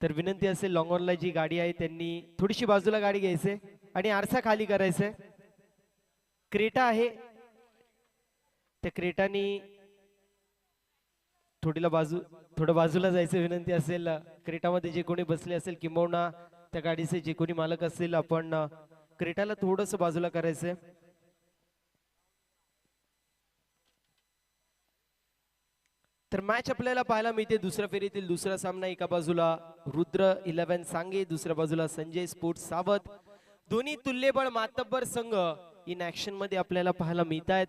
तर विनंती असेल लॉंग ऑनला जी गाडी आहे त्यांनी थोडीशी बाजूला गाडी घ्यायचे आणि आरसा खाली करायचे. क्रेटा आहे त्या क्रेटानी थोडं बाजूला जायचं विनंती असेल. क्रेटामध्ये जे कोणी बसले असेल किंबहुना त्या गाडीचे जे कोणी मालक असतील आपण क्रेटाला थोडस बाजूला करायचंय. तर मॅच आपल्याला पाहायला मिळते दुसऱ्या फेरीतील दुसरा सामना. एका बाजूला रुद्र 11 सांगे, दुसऱ्या बाजूला संजय स्पोर्ट्स सावध. दोन्ही तुल्यबळ मातब्बर संघ इन ऍक्शन मध्ये आपल्याला पाहायला मिळत आहेत.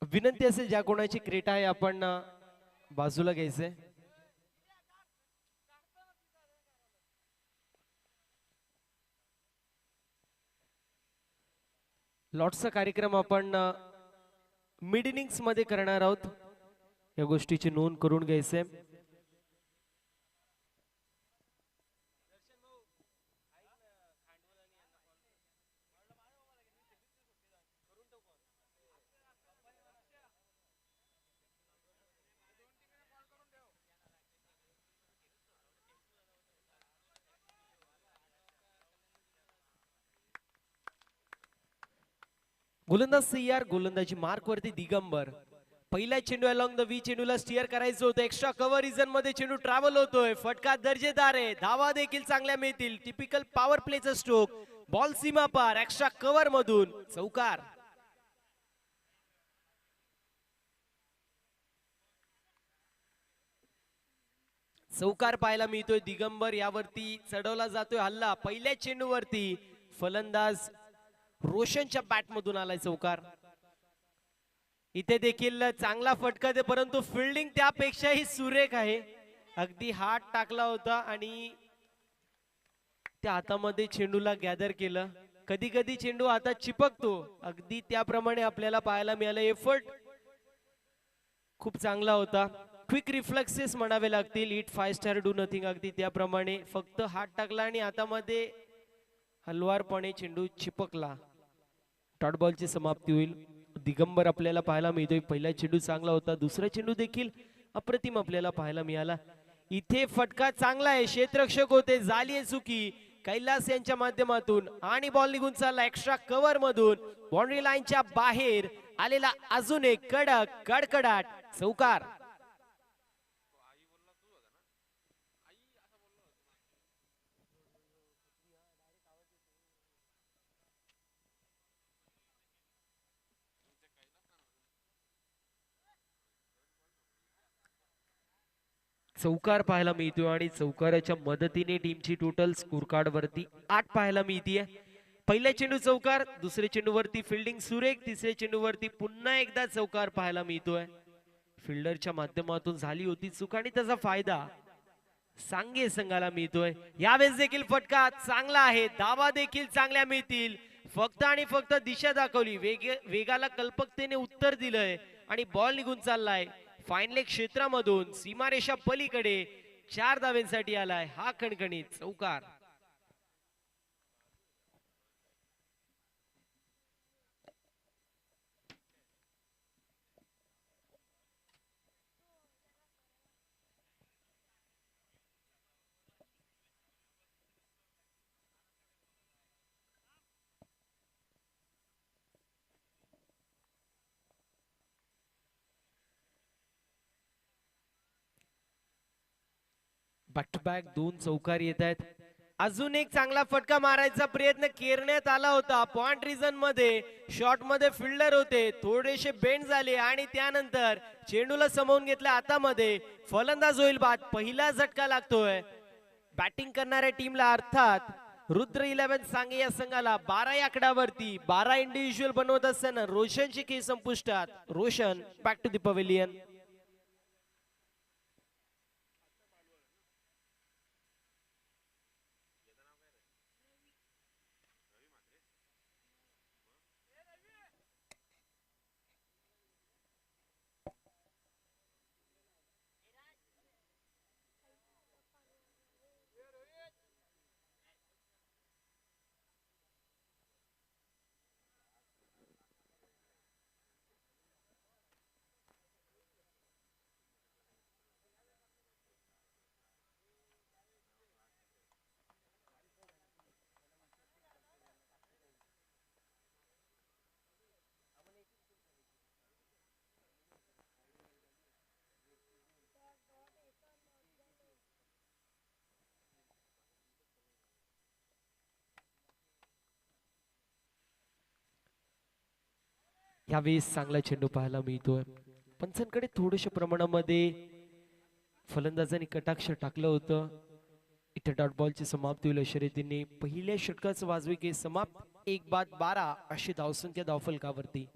विनंती असेल ज्या कोणाची क्रेटा आहे आपण बाजूला घ्यायचंय. लॉटचा कार्यक्रम आपण मिड इनिंग्स मध्ये करणार आहोत, या गोष्टीची नोंद करून घ्यायचंय. गोलंदाज सीआर, गोलंदाजी मार्क वरती दिगंबर. पहिला चेंडू अलॉंग द वी चेंडूला स्टिअर करायचं होतं. एक्स्ट्रा कव्हर रिझन मध्ये चेंडू ट्रॅव्हल होतोय. फटका दर्जेदार आहे, धावा देखील चांगल्या मिळतील. टिपिकल पॉवर प्लेचं स्ट्रोक. बॉल सीमा पार, एक्स्ट्रा कव्हर मधून चौकार. चौकार पाहायला मिळतोय. दिगंबर यावरती चढवला जातोय हल्ला. पहिल्या चेंडूवरती फलंदाज रोशनच्या बॅट मधून आलाय चौकार. इथे देखील चांगला फटका दे, परंतु फिल्डिंग त्यापेक्षाही सुरेख आहे. अगदी हात टाकला होता आणि त्या हातामध्ये चेंडूला गॅदर केलं. कधी कधी चेंडू हातात चिपकतो, अगदी त्याप्रमाणे आपल्याला पाहायला मिळालं. एफर्ट खूप चांगला होता. क्विक रिफ्लेक्सेस म्हणावे लागतील. इट 5 स्टार डू नथिंग, अगदी त्याप्रमाणे फक्त हात टाकला आणि हातामध्ये हलवारपणे चेंडू चिपकला. डॉट बॉलची समाप्ती होईल. दिगंबर आपल्याला पाहायला मिळतोय. पहिला चेंडू चांगला होता, दुसरा चेंडू देखील अप्रतिम आपल्याला पाहायला मिळाला. इथे फटका चांगला आहे, क्षेत्ररक्षक होते, झाली आहे चुकी कैलास यांच्या माध्यमातून आणि बॉल निघून चालला एक्स्ट्रा कव्हर मधून. बाउंड्री लाईनच्या बाहेर आलेला अजून एक कडक कडकडाट चौकार. चौकार पाहायला मिळतोय आणि चौकाराच्या मदतीने टीमची टोटल स्कोर कार्ड वरती 8 पाहायला मिळतीये. पहिल्या चेंडू चौकार, दुसऱ्या चेंडूवरती फिल्डिंग सुरेख, तिसऱ्या चेंडूवरती पुन्हा एकदा चौकार पाहायला मिळतोय. फिल्डरच्या माध्यमातून झाली होती चूक आणि त्याचा फायदा सांगे संघाला मिळतोय. यावेळेस देखील फटका चांगला आहे, धावा देखील चांगल्या मिळतील. फक्त आणि फक्त दिशा दाखवली, वेगाला कल्पकतेने उत्तर दिलंय आणि बॉल निघून चाललाय फाईनल क्षेत्रामधून सीमारेषा पलीकडे. 4 धावेंसाठी आलाय हा खणखणीत चौकार. बॅक टू बॅक 2 चौकार येत आहेत. अजून एक चांगला फटका मारायचा प्रयत्न करण्यात आला होता. पॉइंट रिजन मध्ये शॉट मध्ये फिल्डर होते, थोडेसे बेंड झाले आणि त्यानंतर चेंडूला समवून घेतला हातामध्ये. फलंदाज होईल बाद. पहिला झटका लागतोय बॅटिंग करणाऱ्या टीमला, अर्थात रुद्र 11 सांगे या संघाला. 12 या आकड्यावरती 12 इंडिव्हिज्युअल बनवत असताना रोशनची खेळ संपुष्टात. Roshan back to the pavilion. यावेळेस चांगला चेंडू पाहायला मिळतोय. पंचांकडे थोडेशा प्रमाणामध्ये फलंदाजांनी कटाक्ष टाकलं होतं. इथे डॉट बॉलची समाप्ती होईल अशा रीतीने पहिल्या षटकाचं वाजवी केस समाप्त. 1 बाद 12 अशी धावसंख्या धावफलकावरती.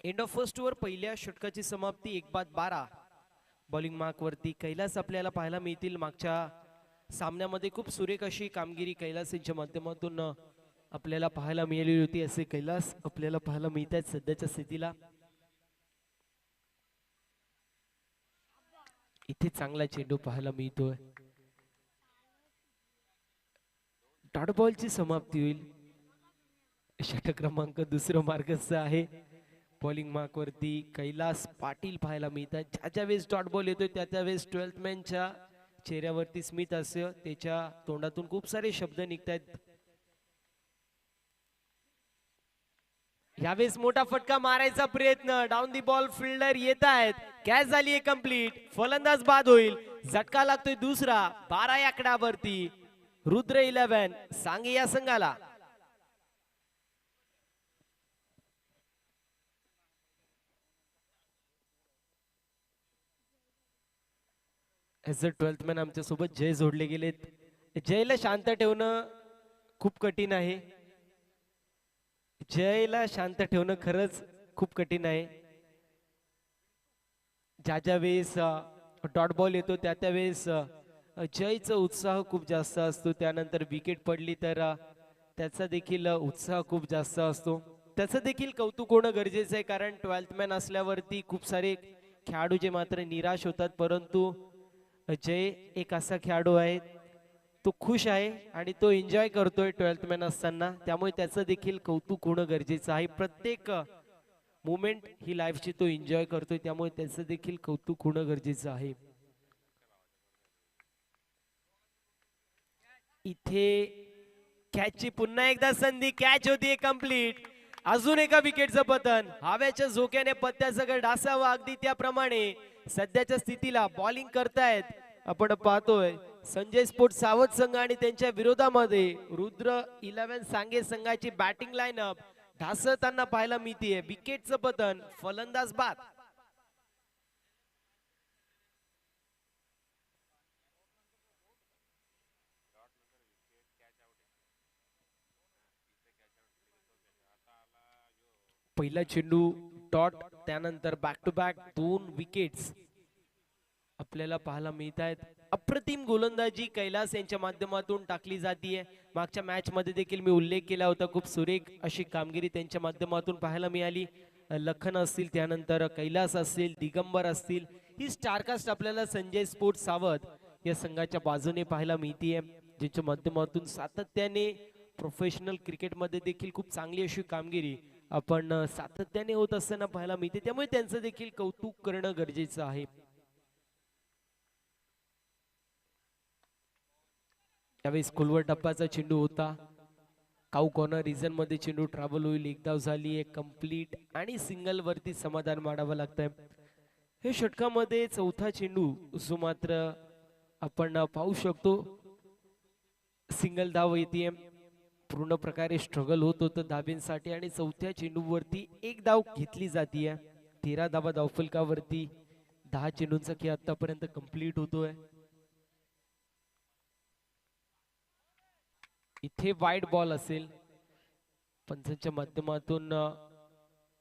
एंड ऑफ फर्स्ट ओव्हर पहिल्या षटकाची समाप्ती. 1 बाद 12 बॉलिंग मार्क वरती कैलास आपल्याला पाहायला मिळतील. मागच्या सामन्यामध्ये खूप सुरेख अशी कामगिरी कैलास यांच्या माध्यमातून आपल्याला पाहायला मिळाली होती. असे कैलास आपल्याला पाहायला मिळत आहेत सध्याच्या स्थितीला. इथे चांगला चेंडू पाहायला मिळतोय. डॉट बॉलची समाप्ती होईल. षटक क्रमांक दुसरं मार्गस्थ आहे. बॉलिंग मार्क वरती कैलास पाटील पाहायला मिळतात. ज्या वेळेस डॉट बॉल येतोय त्या वेळेस 12th मॅनच्या चेहऱ्यावरती स्मित असतं. त्याच्या तोंडातून खूप सारे शब्द निघतायत. यावेळेस मोठा फटका मारायचा प्रयत्न. डाऊन दी बॉल फिल्डर येत आहेत. कॅच झाली आहे कंप्लीट. फलंदाज बाद होईल. झटका लागतोय दुसरा. 12 या आकड्यावरती रुद्र 11 सांगे या संघाला. ऍज अ 12th मॅन आमच्या सोबत जय जोडले गेलेत. जयला शांत ठेवणं खूप कठीण आहे. जयला शांत ठेवणं खरंच खूप कठीण आहे. ज्या वेळेस डॉट बॉल येतो त्या वेळेस जयचा उत्साह खूप जास्त असतो. त्यानंतर विकेट पडली तर त्याचा देखील उत्साह खूप जास्त असतो. त्याचं देखील कौतुक होणं गरजेचं आहे. कारण 12th मॅन असल्यावरती खूप सारे खेळाडू जे मात्र निराश होतात. परंतु जय एक असा खेळाडू आहे तो खुश आहे आणि तो एन्जॉय करतोय 12th मॅन असताना. त्यामुळे त्याचं देखील कौतुक होणं गरजेचं आहे. प्रत्येक मुमेंट ही लाईफची तो एन्जॉय करतोय. त्यामुळे त्याचं देखील कौतुक होणं गरजेचं आहे. इथे कॅचची पुन्हा एकदा संधी. कॅच होतीये कंप्लीट. अजून एका विकेटचं पतन. हव्याच्या झोक्याने पत्त्यासकट डासावं अगदी त्याप्रमाणे सध्याच्या स्थितीला बॉलिंग करतायत आपण पाहतोय संजय स्पोर्ट सावध संघ आणि त्यांच्या विरोधामध्ये रुद्र 11 सांगे संघाची बॅटिंग लाईनअप ढासळताना पाहायला मिळतीये. विकेटचं पतन. फलंदाज बाद. पहिला चेंडू डॉट. त्यानंतर बॅक टू बॅक 2 विकेट्स आपल्याला पाहायला मिळत आहेत. अप्रतिम गोलंदाजी कैलास यांच्या माध्यमातून टाकली जातीये. मागच्या मॅच मध्ये देखील मी उल्लेख केला होता. खूप सुरेख अशी कामगिरी त्यांच्या माध्यमातून पाहायला मिळाली. लखन असतील, त्यानंतर कैलास असतील, दिगंबर असतील, ही स्टारकास्ट आपल्याला संजय स्पोर्ट्स सावध या संघाच्या बाजूने पाहायला मिळतीये. ज्यांच्या माध्यमातून सातत्याने प्रोफेशनल क्रिकेटमध्ये देखील खूप चांगली अशी कामगिरी आपण सातत्याने होत असताना पाहायला मिळते. त्यामुळे त्यांचं देखील कौतुक करणं गरजेचं आहे. त्यावेळेस खोलवर टप्प्याचा चेंडू होता. काऊ कॉर्नर रिजन मध्ये चेंडू ट्रॅव्हल होईल. एक धाव झाली आहे कंप्लीट आणि सिंगल वरती समाधान मानावं लागतंय. हे षटकामध्ये चौथा चेंडू जो मात्र आपण पाहू शकतो सिंगल धाव येते. पूर्ण प्रकारे स्ट्रगल होत होतं धाबींसाठी आणि चौथ्या चेंडूवरती एक धाव घेतली जाते. 13 धावा धावफलकावरती. 10 चेंडूंचा खेळ आतापर्यंत कंप्लीट होतोय. इथे वाईड बॉल असेल. पंचांच्या माध्यमातून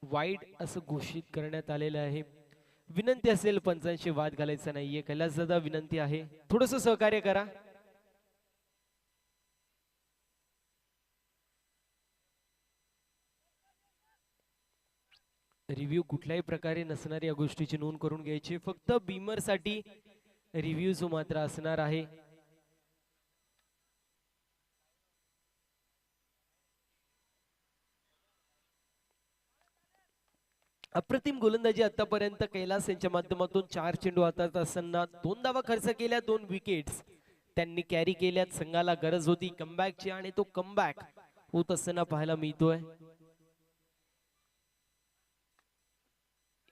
वाईड असं घोषित करण्यात आलेलं आहे. विनंती असेल पंचांशी वाद घालायचा नाहीये. कैलास दादा विनंती आहे, थोडस सहकार्य करा. रिव्ह्यू कुठल्याही प्रकारे नसणार, या गोष्टीची नोंद करून घ्यायची. फक्त बीमर साठी रिव्ह्यू जो मात्र असणार आहे. अप्रतिम गोलंदाजी आतापर्यंत कैलास यांच्या माध्यमातून 4 चेंडू हातात असताना 2 धावा खर्च केल्या, 2 विकेट्स त्यांनी कॅरी केल्यात. संघाला गरज होती कमबॅकची आणि तो कमबॅक होत असताना पाहायला मिळतोय.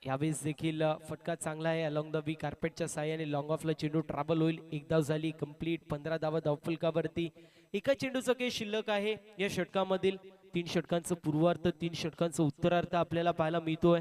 यावेळेस देखील फटका चांगला आहे. अलॉंग द बी कार्पेटच्या साहाय्याने लॉंग ऑफला चेंडू ट्रॅव्हल होईल. एक धाव झाली कंप्लीट. 15 धावा धावफलकावरती. एका चेंडूचा काही शिल्लक आहे या षटकामधील. 3 षटकांचं पूर्वार्ध, 3 षटकांचं उत्तरार्ध आपल्याला पाहायला मिळतोय.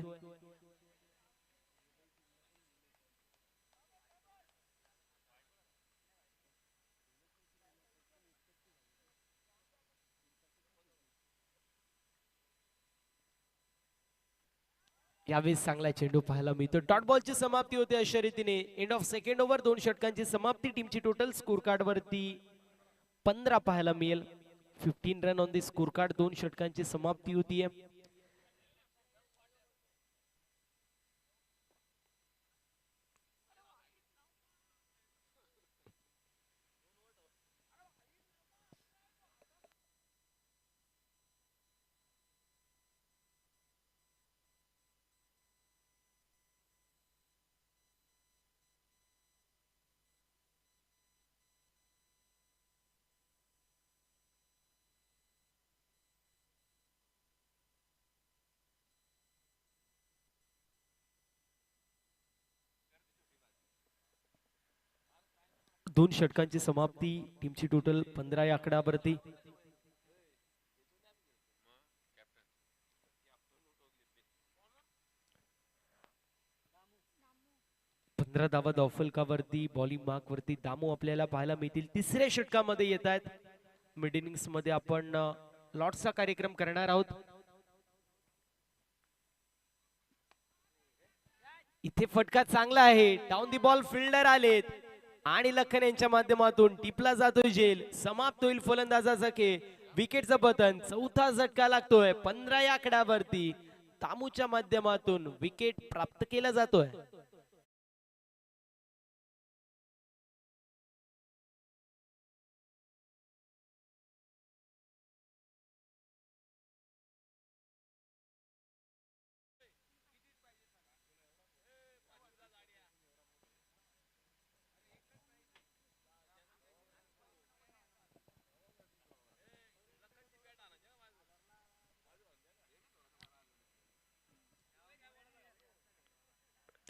यावेळेस चांगला चेंडू पाहायला मिळतो. डॉट बॉलची समाप्ती होते अशा रीतीने. एंड ऑफ सेकंड ओव्हर, 2 षटकांची समाप्ती. टीमची टोटल स्कोर कार्ड वरती 15 पाहायला मिळेल. 15 run on the score card. 2 षटकांची समाप्ती होतीये. दोन षटकांची समाप्ती. टीमची टोटल 15 या आकड्यावरती. पंधरा धावा धावफलकावरती. बॉलिंग मार्क वरती दामू आपल्याला पाहायला मिळतील. तिसऱ्या षटकामध्ये येत आहेत. मिड इनिंग्स मध्ये आपण लॉट्सचा कार्यक्रम करणार आहोत. इथे फटका चांगला आहे. डाऊन दी बॉल फिल्डर आलेत आणि लखन यांच्या माध्यमातून टिपला जातोय झेल. समाप्त होईल फलंदाजाचा खेळ. विकेटचं पतन. चौथा झटका लागतोय. 15 या आकड्यावरती दामूच्या माध्यमातून विकेट प्राप्त केला जातोय.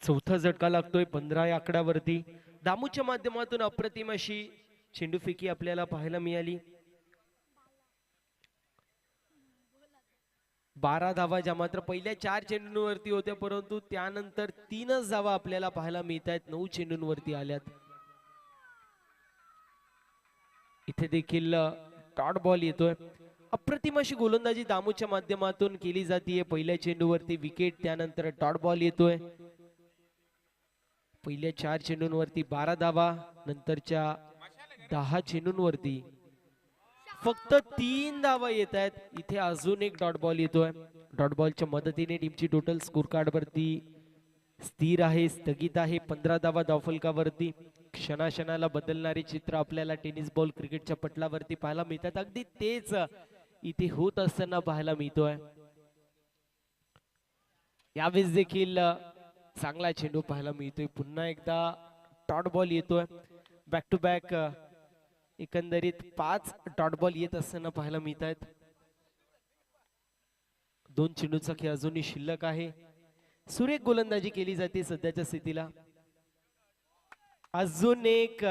चौथा झटका लागतोय 15 या आकड्यावरती. दामूच्या माध्यमातून अप्रतिम अशी चेंडूफेकी आपल्याला पाहायला मिळाली. 12 धावा ज्या मात्र पहिल्या 4 चेंडूंवरती होत्या, परंतु त्यानंतर 3च धावा आपल्याला पाहायला मिळत आहेत. 9 चेंडूंवरती आल्यात. इथे देखील डॉट बॉल येतोय. अप्रतिम अशी गोलंदाजी दामूच्या माध्यमातून केली जाते. पहिल्या चेंडूवरती विकेट, त्यानंतर डॉट बॉल येतोय. पहिल्या 4 चेंडूंवरती 12 धावा, नंतरच्या 10 चेंडूंवरती फक्त 3 धावा येत आहेत. इथे अजून एक डॉट बॉल येतोय. डॉट बॉलच्या मदतीने टीमची टोटल स्कोर कार्ड वरती स्थिर आहे, स्थगित आहे. 15 धावा धावफलकावरती. क्षणाक्षणाला बदलणारे चित्र आपल्याला टेनिस बॉल क्रिकेटच्या पटलावरती पाहायला मिळतात. अगदी तेच इथे होत असताना पाहायला मिळतोय. यावेळेस देखील चांगला चेंडू पाहायला मिळतोय. पुन्हा एकदा डॉट बॉल येतोय. बॅक टू बॅक एकंदरीत 5 डॉट बॉल येत असताना पाहायला मिळत आहेत. 2 चेंडूचा खेळ अजूनही शिल्लक आहे. सुरेख गोलंदाजी केली जाते सध्याच्या स्थितीला. अजून एक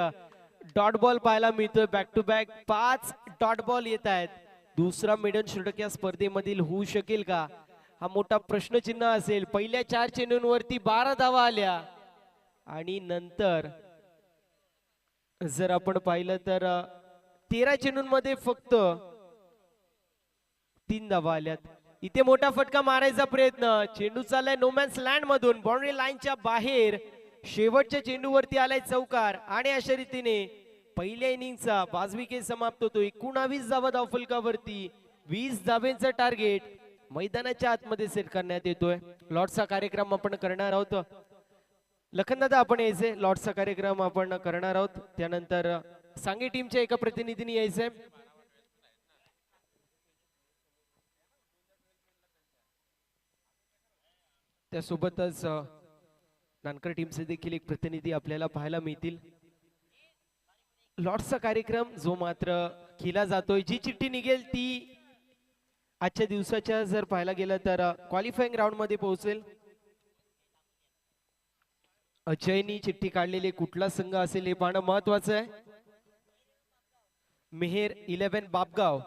डॉट बॉल पाहायला मिळतोय. Back to back 5 dot ball येत आहेत. दुसरा मेडन षटक या स्पर्धेमधील होऊ शकेल का, हा मोठा प्रश्नचिन्ह असेल. पहिल्या 4 चेंडूंवरती 12 धावा आल्या आणि नंतर जर आपण पाहिलं तर 13 चेंडूंमध्ये फक्त 3 धावा आल्यात. इथे मोठा फटका मारायचा प्रयत्न, चेंडू चाललाय नोमॅन्स लँड मधून बाउंड्री लाईनच्या बाहेर, शेवटच्या चेंडूवरती आलाय चौकार आणि अशा रीतीने पहिल्या इनिंगचा वाजवी खेळ समाप्त होतो. 19 धावा धावफलकावरती, 20 धाब्यांचा टार्गेट मैदानाच्या आतमध्ये सेट करण्यात येतोय. लॉटचा कार्यक्रम आपण करणार आहोत. लखनदादा आपण यायचे, लॉटचा कार्यक्रम आपण करणार आहोत. त्यानंतर सांगे टीमच्या एका प्रतिनिधीने यायचंय. त्यासोबतच नानकर टीमचे देखील एक प्रतिनिधी आपल्याला पाहायला मिळतील. लॉट्सचा कार्यक्रम जो मात्र केला जातोय, जी चिठ्ठी निघेल ती आजच्या दिवसाच्या जर पाहायला गेलं तर क्वालिफाईंग राऊंड मध्ये पोहोचेल. अजयनी चिठ्ठी काढलेली कुठला संघ असेल हे पाहणं महत्वाचं आहे. मेहेर 11 बापगाव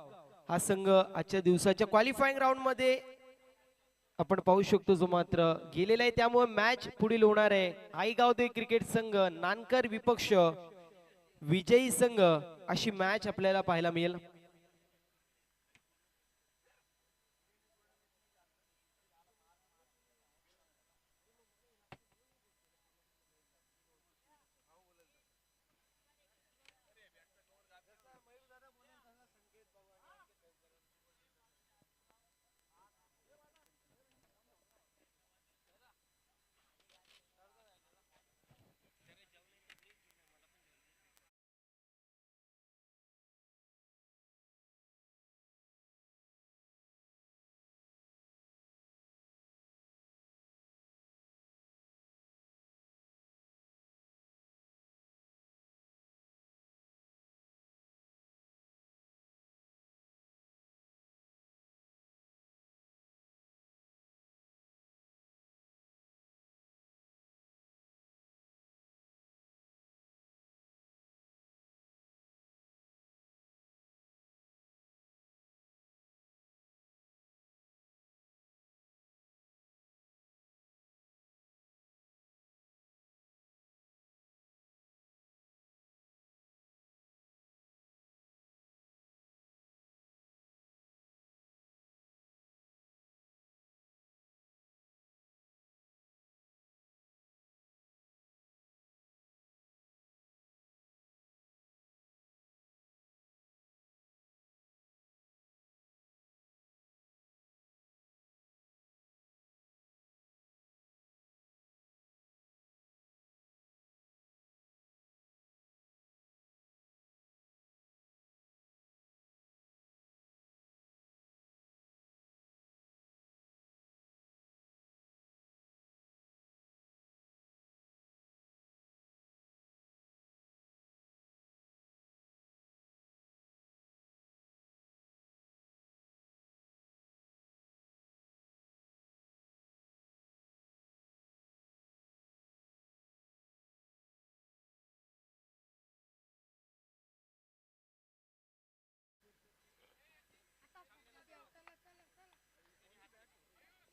हा संघ आजच्या दिवसाच्या क्वालिफाईंग राऊंड मध्ये आपण पाहू शकतो जो मात्र गेलेला आहे. त्यामुळे मॅच पुढील होणार आहे. आईगावदे क्रिकेट संघ नानकर विपक्ष विजयी संघ अशी मॅच आपल्याला पाहायला मिळेल.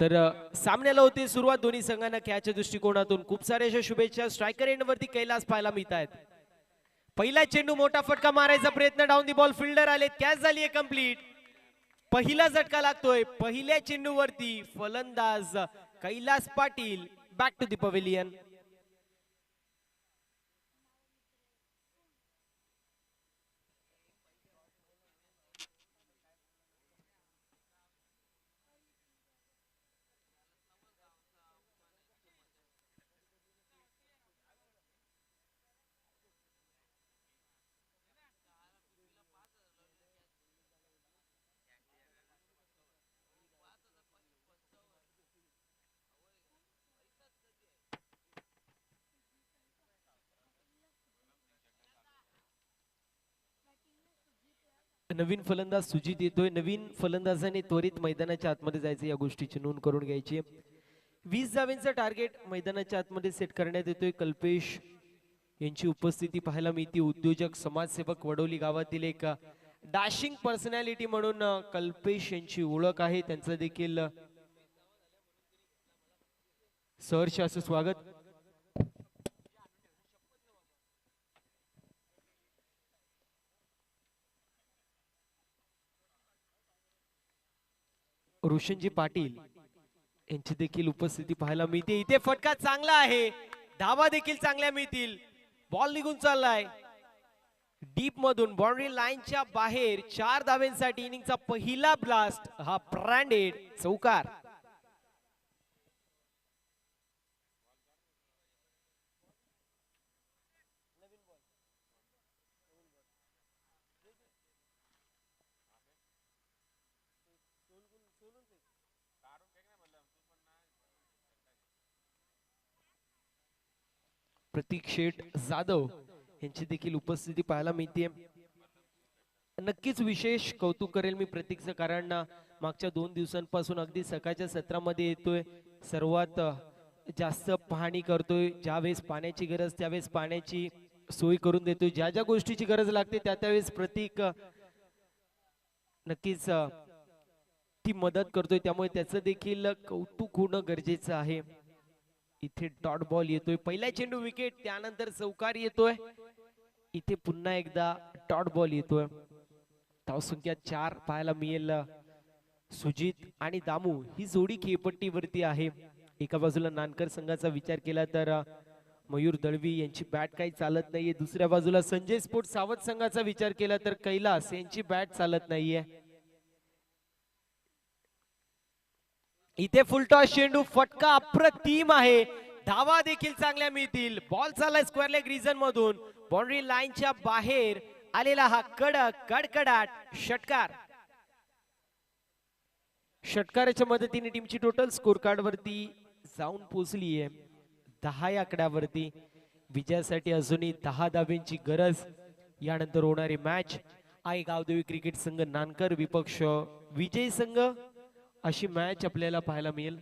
तर सामन्याला होती सुरुवात. दोन्ही संघांना खेळाच्या दृष्टिकोनातून खूप साऱ्या अशा शुभेच्छा. स्ट्रायकर एंड वरती कैलास पाहायला मिळत आहेत. पहिला चेंडू मोठा फटका मारायचा प्रयत्न, डाऊन दी बॉल, फिल्डर आले, कॅच झाली आहे कंप्लीट. पहिला झटका लागतोय पहिल्या चेंडूवरती. फलंदाज Kailas Patil back to the pavilion. नवीन फलंदाज सुजित येतोय. नवीन फलंदाजाने त्वरित मैदानाच्या आतमध्ये जायचं, या गोष्टीची नोंद करून घ्यायची. 20 धावेंचा टार्गेट मैदानाच्या आतमध्ये सेट करण्यात येतोय. कल्पेश यांची उपस्थिती पाहायला मिळते. उद्योजक, समाजसेवक, वडोली गावातील एक डॅशिंग पर्सनॅलिटी म्हणून कल्पेश यांची ओळख आहे. त्यांचं देखील सहर्ष असं स्वागत. रोशनजी पाटील यांची देखील उपस्थिती पाहायला मिळते. इथे फटका चांगला आहे, धावा देखील चांगल्या मिळतील. बॉल निघून चाललाय डीप मधून बाउंड्री लाईनच्या बाहेर. 4 धावांसाठी इनिंगचा पहिला ब्लास्ट हा ब्रँडेड चौकार. प्रतीक शेठ जाधव यांची देखील उपस्थिती पाहायला मिळते. नक्कीच विशेष कौतुक करेल मी प्रतीकचं, कारण मागच्या 2 दिवसांपासून अगदी सकाळच्या सत्रामध्ये येतोय, सर्वात जास्त पाहणी करतोय. ज्यावेळेस पाण्याची गरज त्यावेळेस पाण्याची सोय करून देतोय, ज्या ज्या गोष्टीची गरज लागते त्यावेळेस प्रतीक नक्कीच ती मदत करतोय. त्यामुळे त्याचं देखील कौतुक होणं गरजेचं आहे. इथे डॉट बॉल येतोय, पहिला चेंडू विकेट, त्यानंतर चौकार येतोय. इथे पुन्हा एकदा डॉट बॉल येतोय. धावसंख्या 4 पाहायला मिळेल. सुजित आणि दामू ही जोडी खेळपट्टीवरती आहे. एका बाजूला नानकर संघाचा विचार केला तर मयूर दळवी यांची बॅट काही चालत नाहीये. दुसऱ्या बाजूला संजय स्पोर्ट सावध संघाचा विचार केला तर कैलास यांची बॅट चालत नाहीये. इथे फुलटॉस चेंडू, फटका अप्रतिम आहे, धावा देखील चांगल्या मिळतील. बॉल चाललाय स्क्वेअर लेग रिजन मधून, बाउंड्री लाईनच्या बाहेर आलेला हा कडक कडकडाट षटकार. षटकाराच्या मदतीने टीमची टोटल स्कोर कार्ड वरती जाऊन पोहोचली आहे 10 या आकड्यावरती. विजयासाठी अजूनही 10 धाब्यांची गरज. यानंतर होणारी मॅच आई गावदेवी क्रिकेट संघ नानकर विपक्ष विजय संघ अशी मॅच आपल्याला पाहायला मिळेल.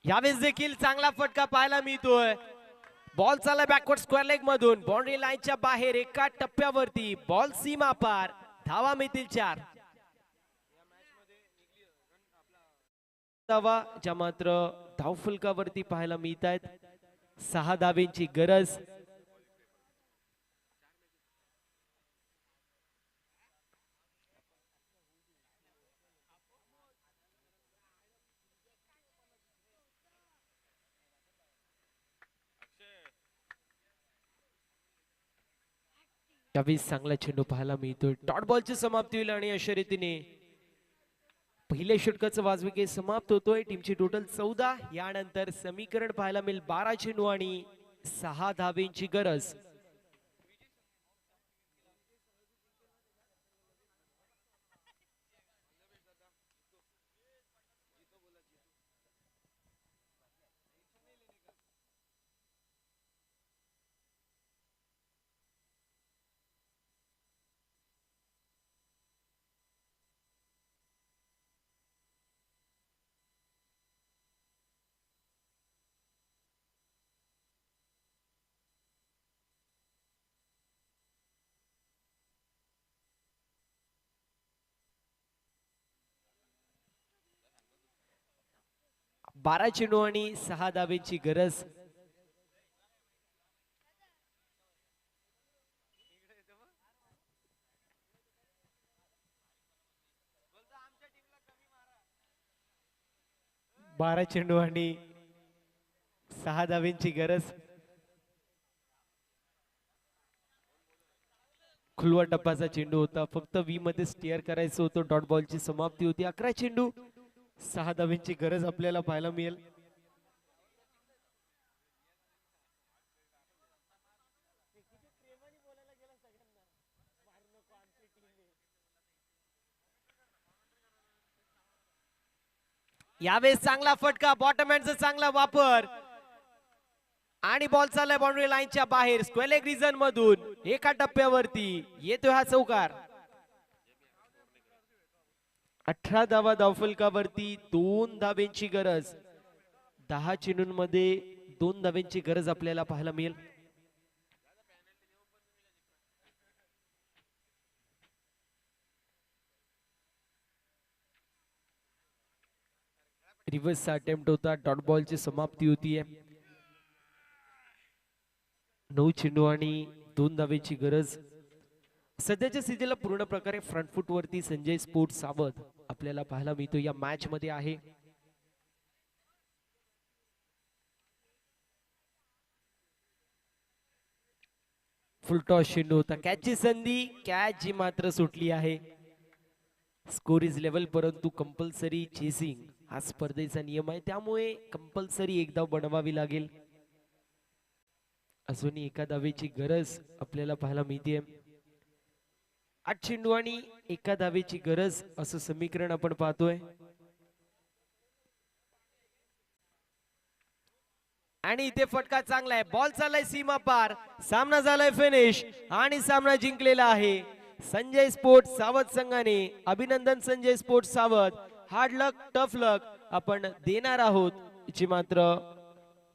यावेळेस देखील चांगला फटका पाहायला मिळतोय. बॉल चालला बॅकवर्ड स्क्वेअर लेग मधून, बाउंड्री लाईनच्या बाहेर एका टप्प्यावरती. बॉल सीमा पार, धावा मिळतील 4 धावा, ज्या मात्र धावफलकावरती पाहायला मिळत आहेत. 6 धाब्यांची गरज. यावेळेस चांगला चेंडू पाहायला मिळतोय. डॉट बॉलची समाप्ती होईल आणि अशा रीतीने पहिल्या षटकाचा वाजविके समाप्त होतोय. टीमची टोटल 14. यानंतर समीकरण पाहायला मिळेल 12 चेंडू आणि 6 धाब्यांची गरज. बारा चेंडू आणि 6 धाब्यांची गरज. बारा चेंडू आणि 6 धाब्यांची गरज. खुलवा टप्प्याचा चेंडू होता, फक्त व्ही मध्ये स्टेअर करायचं होतं. डॉट बॉलची समाप्ती होती. 11 चेंडू 6 धाब्यांची गरज आपल्याला पाहायला मिळेल. यावेळेस चांगला फटका, बॉटम हँडचा चांगला वापर आणि बॉल चाललाय बाउंड्री लाईनच्या बाहेर स्क्वेअर लेग रिजन मधून. एका टप्प्यावरती येतोय हा चौकार. 18 धावा धावफलकावरती, 2 धाब्यांची गरज. 10 चेंडूंमध्ये 2 धाब्यांची गरज आपल्याला पाहायला मिळेल. रिव्हर्सचा अटेम्प्ट होता, डॉट बॉलची समाप्ती होतीये. 9 चेंडू आणि 2 धावेची गरज. सध्याच्या स्थितीला पूर्ण प्रकारे फ्रंट फुट वरती संजय स्पोर्ट सावध आपल्याला पाहायला मिळतो या मॅच मध्ये आहे. फुल टॉस चेंडू होता, कॅचची संधी, कॅच जी मात्र सुटली आहे. स्कोर इज लेवल, परंतु कंपल्सरी चेसिंग हा स्पर्धेचा नियम आहे, त्यामुळे कंपल्सरी एक धाव बनवावी लागेल. अजूनही एका धावेची गरज आपल्याला पाहायला मिळते. 8 चेंडू आणि एका धावेची गरज असं समीकरण आपण पाहतोय. आणि इथे फटका चांगला आहे, बॉल चाललाय सीमा पार, सामना झालाय फिनिश आणि सामना जिंकलेला आहे संजय स्पोर्ट सावध संघाने. अभिनंदन संजय स्पोर्ट सावध. हार्ड लक, टफ लक आपण देणार आहोत, जी मात्र